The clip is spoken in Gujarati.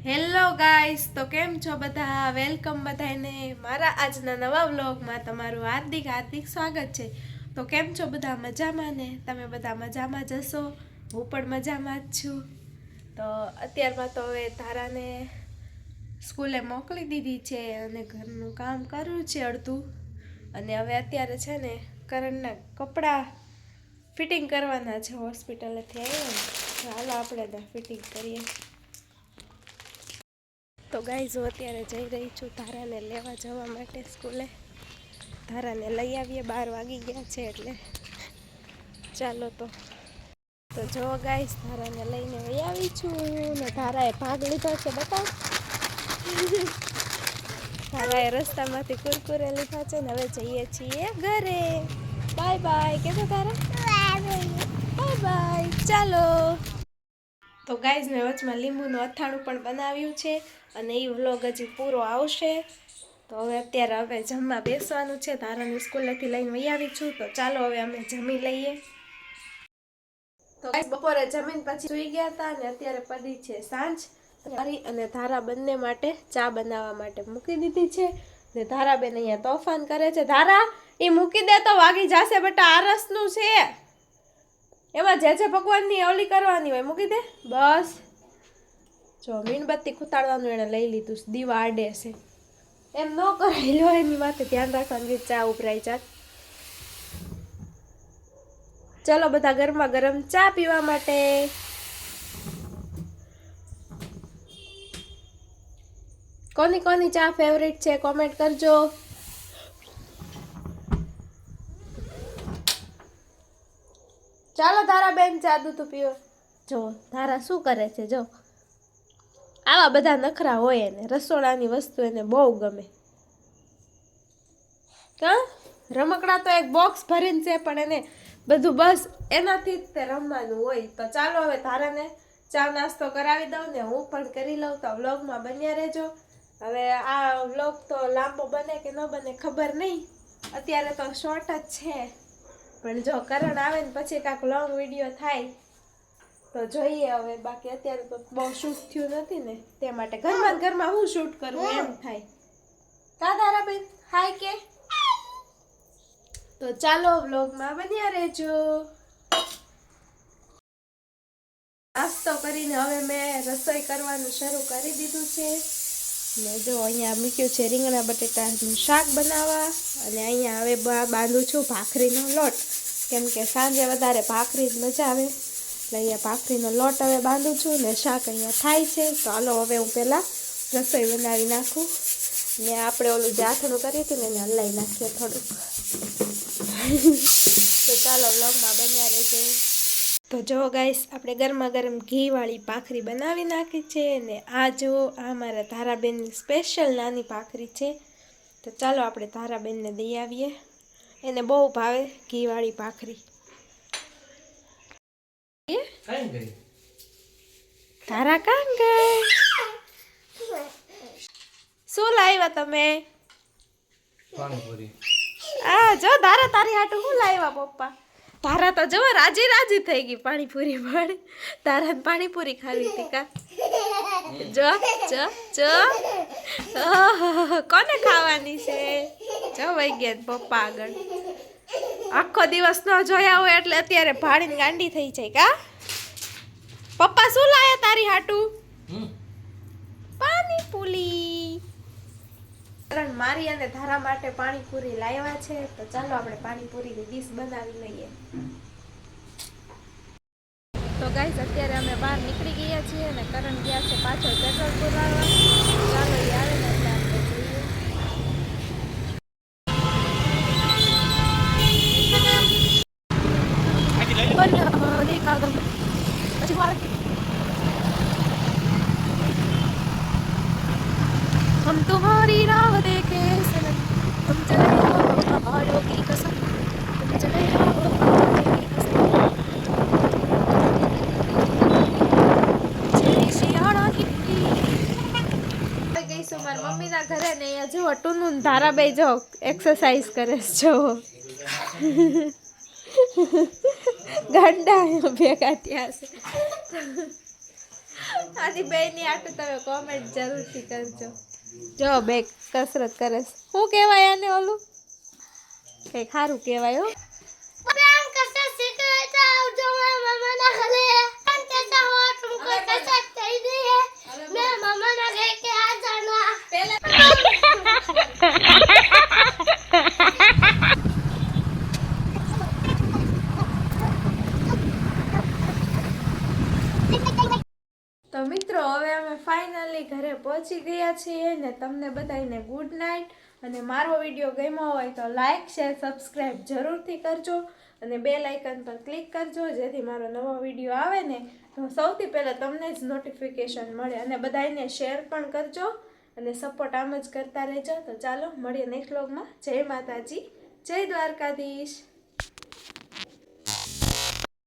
હેલો ગાઈસ, તો કેમ છો બધા? વેલકમ બધાને મારા આજના નવા વ્લોગમાં તમારું હાર્દિક હાર્દિક સ્વાગત છે. તો કેમ છો બધા? મજામાં ને? તમે બધા મજામાં જશો, હું પણ મજામાં જ છું. તો અત્યારમાં તો હવે ધારાને સ્કૂલે મોકલી દીધી છે અને ઘરનું કામ કર્યું છે અડધું. અને હવે અત્યારે છે ને કરણના કપડાં ફિટિંગ કરવાના છે. હોસ્પિટલેથી આવ્યા ને હાલો આપણે ફિટિંગ કરીએ. તો ગાઈઝ હું અત્યારે જઈ રહી છું ધારાને લેવા જવા માટે સ્કૂલે. ધારાને લઈ આવીએ, 12 વાગી ગયા છે એટલે ચાલો. તો જો ગાઈઝ ધારાને લઈને વહી આવી છું ને ધારાએ ભાગ લીધો છે. બતાવ, ધારાએ રસ્તામાંથી કુરકુરે લીધા છે ને હવે જઈએ છીએ ઘરે. બાય બાય કે તો ધારા, બાય બાય. ચાલો. તો ગાઈઝ મેં વચમાં લીંબુનું અથાણું પણ બનાવ્યું છે અને એ વ્લોગ હજી પૂરો આવશે. તો હવે અત્યારે હવે જમવા બેસવાનું છે. ધારાની સ્કૂલેથી લઈને વહી આવી છું. તો ચાલો હવે અમે જમી લઈએ. તો ગાઈઝ બપોરે જમીન પછી સૂઈ ગયા હતા અને અત્યારે પડી છે સાંજ. અને ધારા બંને માટે ચા બનાવવા માટે મૂકી દીધી છે ને ધારાબેન અહીંયા તોફાન કરે છે. ધારા, એ મૂકી દે તો વાગી જશે બેટા, આરસનું છે એમાં જે ભગવાનની ઓલી કરવાની હોય મૂકી દે બસ. જો મીણબત્તી ખૂતાડવાનું એને લઈ લીધું, દીવા આડે છે એમ ન કરાય લો, એની માથે ધ્યાન રાખવાનું. ચા ઉભરાઈ જાત. ચલો બધા ગરમા ગરમ ચા પીવા માટે. કોની કોની ચા ફેવરિટ છે કોમેન્ટ કરજો. ચાલો ધારાબેન ચા દૂધ પીવો. જો ધારા શું કરે છે, જો આવા બધા નખરા હોય એને. રસોડાની વસ્તુ એને બહુ ગમે. કા રમકડા તો એક બોક્સ ભરીને છે પણ એને બધું બસ એનાથી જ તે રમવાનું હોય. તો ચાલો હવે ધારાને ચા નાસ્તો કરાવી દઉં ને હું પણ કરી લઉં. તો વ્લોગમાં બન્યા રહેજો. હવે આ વ્લોગ તો લાંબો બને કે ન બને ખબર નહીં, અત્યારે તો શોર્ટ જ છે. પણ જો કરણ આવે ને પછી કાંઈક લોંગ વિડીયો થાય તો જોઈએ હવે. બાકી અત્યારે તો બહુ શૂટ થયું નથી ને તે માટે ઘરમાં હું શૂટ કરું એમ થાય. કા ધારાબેન હાય કે? તો ચાલો વ્લોગમાં બન્યા રહેજો. નાસ્તો કરીને હવે મેં રસોઈ કરવાનું શરૂ કરી દીધું છે ને જો અહીંયા મૂક્યું છે રીંગણા બટેટાનું શાક બનાવવા. અને અહીંયા હવે બાંધું છું ભાખરીનો લોટ, કેમ કે સાંજે વધારે ભાખરી જ મજા આવે એટલે અહીંયા ભાખરીનો લોટ હવે બાંધું છું ને શાક અહીંયા થાય છે. તો હાલો હવે હું પહેલાં રસોઈ બનાવી નાખું ને આપણે ઓલું જે આથણું કર્યું હતું ને એને હલાવી નાખીએ થોડુંક. તો ચાલો વ્લોગમાં બન્યા રહેજો. તો જો ગાઈસ આપણે ગરમા ગરમ ઘીવાળી ભાખરી બનાવી નાખી છે ને આ જો આ મારા ધારાબેનની સ્પેશિયલ નાની ભાખરી છે. તો ચાલો આપણે ધારાબેનને દઈ આવીએ, એને બહુ ભાવે ઘીવાળી ભાખરી. ધારા કાં ગઈ? શું લાવ્યા તમે? પાણીપુરી. આ જો ધારા તારી હાટુ શું લાવ્યા પપ્પા? ધારા તો જો રાજી રાજી થઈ ગઈ પાણીપુરી વાળી. ધારાને પાણીપુરી ખાવી હતી કા? જો જો જો કોને ખાવાની છે? જો વહી ગયા પપ્પા આગળ. આખો દિવસ ન જોયા હોય એટલે અત્યારે ભાડીને ગાંડી થઈ જાય કા? પપ્પા શું લાયા તારી હાટુ? પાણીપુરી. મારી અને ધારા માટે પાણીપુરી લાવ્યા છે. તો ચાલો આપણે પાણીપુરીની ડીશ બનાવી લઈએ. તો ગાઈસ અત્યારે અમે બહાર નીકળી ગયા છીએ અને કરણ ગયા છે પાછળ પેટ્રોલ પુરાવવા. ચાલો એ આવે ને એટલે આપણે જોઈએ. हम तुम्हारी राह देखे सनम, तुम चले हो पहाड़ों की कसम, तुम चले हो पहाड़ों की कसम, चली શિયાળાની ગઈ છું મારા મમ્મીના ઘરે ને અહીંયા જો ટુનું ધારાબાઈ જો એક્સરસાઇઝ કરે છે. જો ગાંડા ભેગા થયા છે. આથી બેની આટલું તમે કોમેન્ટ જરૂરથી કરજો. જો બે કસરત કરે છે. શું કહેવાય આને ઓલું? કંઈક સારું કહેવાય હો. તો મિત્રો હવે અમે ફાઇનલી ઘરે પહોંચી ગયા છીએ ને તમને બધાને ગુડ નાઇટ. અને મારો વિડીયો ગમ્યો હોય તો લાઈક શેર સબસ્ક્રાઈબ જરૂરથી કરજો અને બેલ આઇકન પર ક્લિક કરજો જેથી મારો નવો વિડીયો આવે ને તો સૌથી પહેલાં તમને જ નોટિફિકેશન મળે. અને બધાને શેર પણ કરજો અને સપોર્ટ આમ જ કરતા રહેજો. તો ચાલો મળીએ નેક્સ્ટ વ્લોગમાં. જય માતાજી, જય દ્વારકાધીશ.